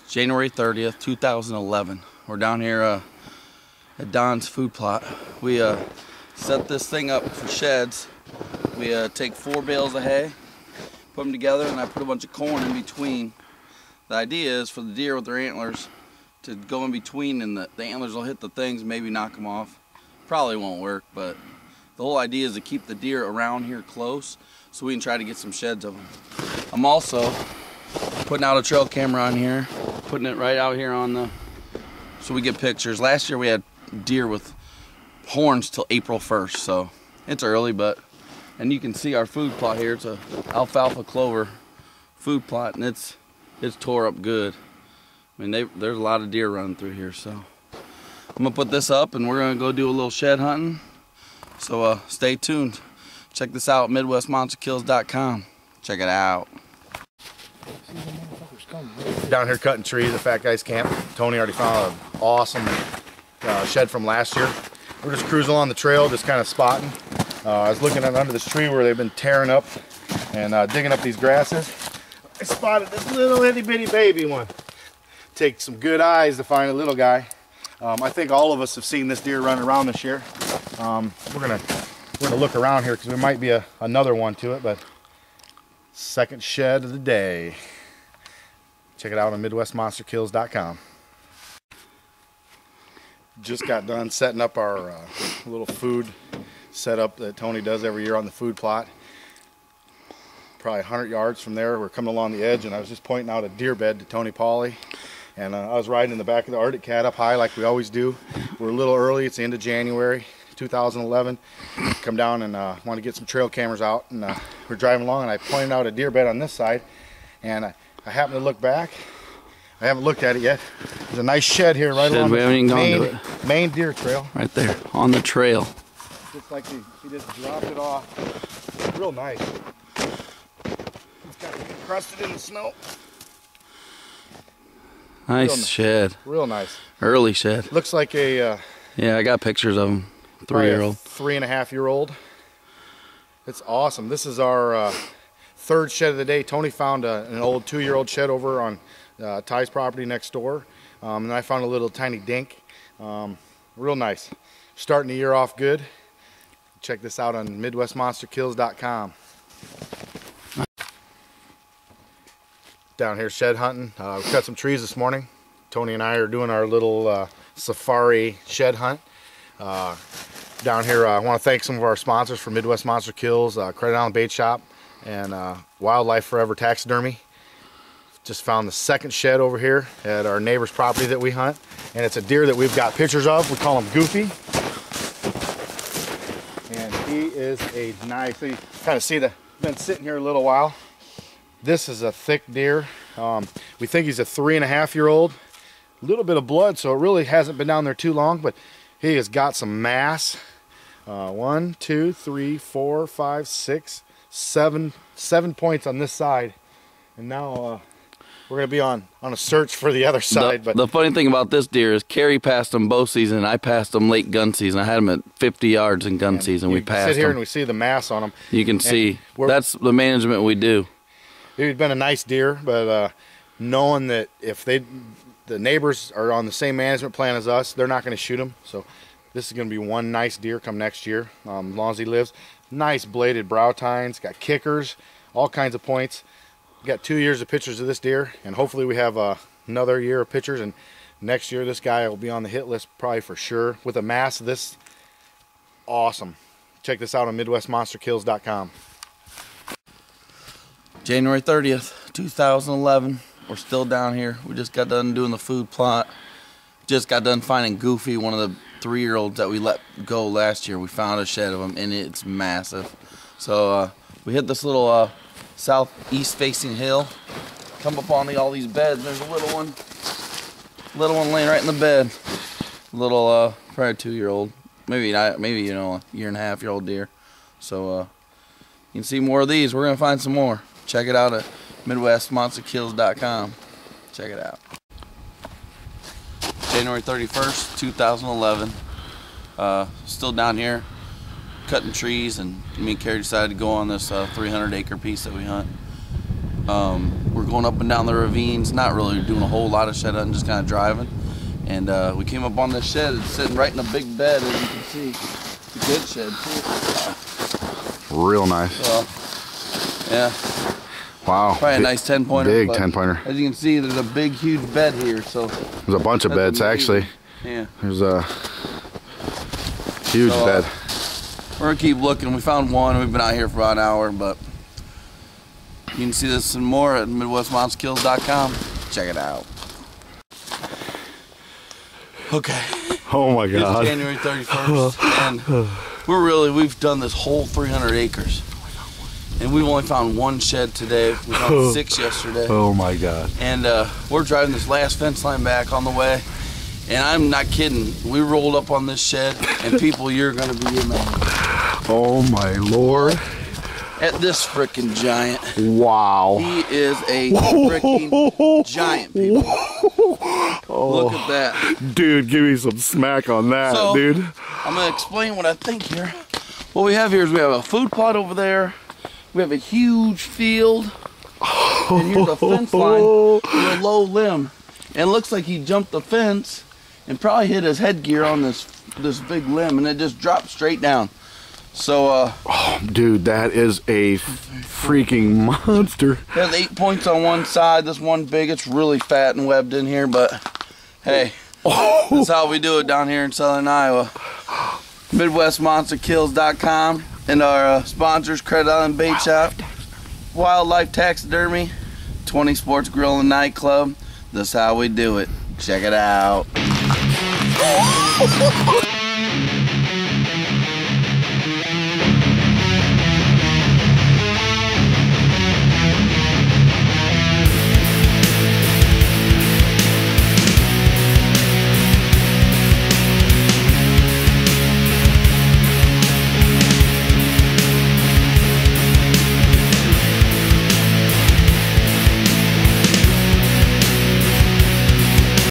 January 30th, 2011. We're down here at Don's food plot. We set this thing up for sheds. We take 4 bales of hay, put them together, and I put a bunch of corn in between. The idea is for the deer with their antlers to go in between, and the antlers will hit the things, maybe knock them off. Probably won't work, but the whole idea is to keep the deer around here close so we can try to get some sheds of them. I'm also putting out a trail camera on here, putting it right out here on the, so we get pictures. Last year we had deer with horns till April 1st, so it's early, but, and you can see our food plot here. It's a alfalfa clover food plot, and it's tore up good. I mean, there's a lot of deer running through here, so I'm gonna put this up and we're gonna go do a little shed hunting. So stay tuned. Check this out, MidwestMonsterKills.com. Check it out. Down here cutting trees at Fat Guys Camp. Tony already found an awesome shed from last year. We're just cruising along the trail, just kind of spotting. I was looking under this tree where they've been tearing up and digging up these grasses. I spotted this little itty bitty baby one. Takes some good eyes to find a little guy. I think all of us have seen this deer run around this year. We're gonna look around here because there might be another one to it, but second shed of the day. Check it out on MidwestMonsterKills.com. Just got done setting up our little food setup that Tony does every year on the food plot. Probably 100 yards from there, we're coming along the edge, and I was just pointing out a deer bed to Tony Pauly. And I was riding in the back of the Arctic Cat up high like we always do. We're a little early, it's the end of January 2011. Come down and want to get some trail cameras out, and we're driving along and I pointed out a deer bed on this side, and I happened to look back. I haven't looked at it yet. There's a nice shed here right along the main deer trail. Right there, on the trail. Just like he just dropped it off. Real nice. It's kind of encrusted in the snow. Nice shed. Real nice. Early shed. Looks like a... yeah, I got pictures of them. 3-year-old. 3.5-year-old. It's awesome. This is our third shed of the day. Tony found an old 2-year-old shed over on Ty's property next door. And I found a little tiny dink. Real nice. Starting the year off good. Check this out on MidwestMonsterKills.com. Down here shed hunting. We cut some trees this morning. Tony and I are doing our little safari shed hunt. Down here I want to thank some of our sponsors for Midwest Monster Kills, Credit Island Bait Shop, and Wildlife Forever Taxidermy. Just found the second shed over here at our neighbor's property that we hunt, and it's a deer that we've got pictures of. We call him Goofy, and he is a nice, so you kind of see been sitting here a little while. This is a thick deer. We think he's a 3.5-year-old. A little bit of blood, so it really hasn't been down there too long, but he has got some mass. 1, 2, 3, 4, 5, 6, 7 points on this side. And now we're going to be on a search for the other side. But the funny thing about this deer is Kerry passed him bow season, and I passed him late gun season. I had him at 50 yards in gun season. We passed him. Sit here and we see the mass on him. You can see. That's the management we do. He's been a nice deer, but knowing that if the neighbors are on the same management plan as us, they're not going to shoot him. So this is going to be one nice deer come next year, as long as he lives. Nice bladed brow tines, got kickers, all kinds of points. We got 2 years of pictures of this deer, and hopefully we have another year of pictures, and next year this guy will be on the hit list probably for sure. With a mass this awesome. Check this out on MidwestMonsterKills.com. January 30th, 2011. We're still down here. We just got done doing the food plot. Just got done finding Goofy, one of the 3-year-olds that we let go last year. We found a shed of them, and it's massive. So we hit this little southeast facing hill. Come up on all these beds. There's a little one laying right in the bed. Little probably 2-year-old, maybe not, maybe you know, 1.5-year-old deer. So you can see more of these. We're gonna find some more. Check it out at MidwestMonsterKills.com. Check it out. January 31st, 2011. Still down here cutting trees, and me and Carrie decided to go on this 300-acre piece that we hunt. We're going up and down the ravines, not really doing a whole lot of shed hunting, just kind of driving. And we came up on this shed. It's sitting right in a big bed, as you can see. It's a good shed too. Real nice. Yeah. Wow. Probably a nice 10-pointer. Big 10-pointer. As you can see, there's a big, huge bed here. So there's a bunch of beds actually. Yeah. There's a huge bed. We're gonna keep looking. We found one. We've been out here for about an hour, but you can see this and more at MidwestMonsterKills.com. Check it out. Okay. Oh my God. It's January 31st, and we've done this whole 300 acres. And we've only found one shed today. We found 6 yesterday. Oh my God. And we're driving this last fence line back on the way. And I'm not kidding. We rolled up on this shed, and people, you're gonna be amazed. Oh my Lord. At this frickin' giant. Wow. He is a frickin' giant, people. Look at that. Dude, give me some smack on that, So, dude. I'm gonna explain what I think here. What we have here is we have a food plot over there. We have a huge field. And here's a fence line with a low limb. And it looks like he jumped the fence and probably hit his headgear on this big limb, and it just dropped straight down. So, oh, dude, that is a freaking monster. It has 8 points on one side. This one big, it's really fat and webbed in here, but hey, that's how we do it down here in Southern Iowa. MidwestMonsterKills.com and our sponsors, Credit Island Bait Shop, Wildlife Taxidermy, 20 Sports Grill and Nightclub. That's how we do it. Check it out.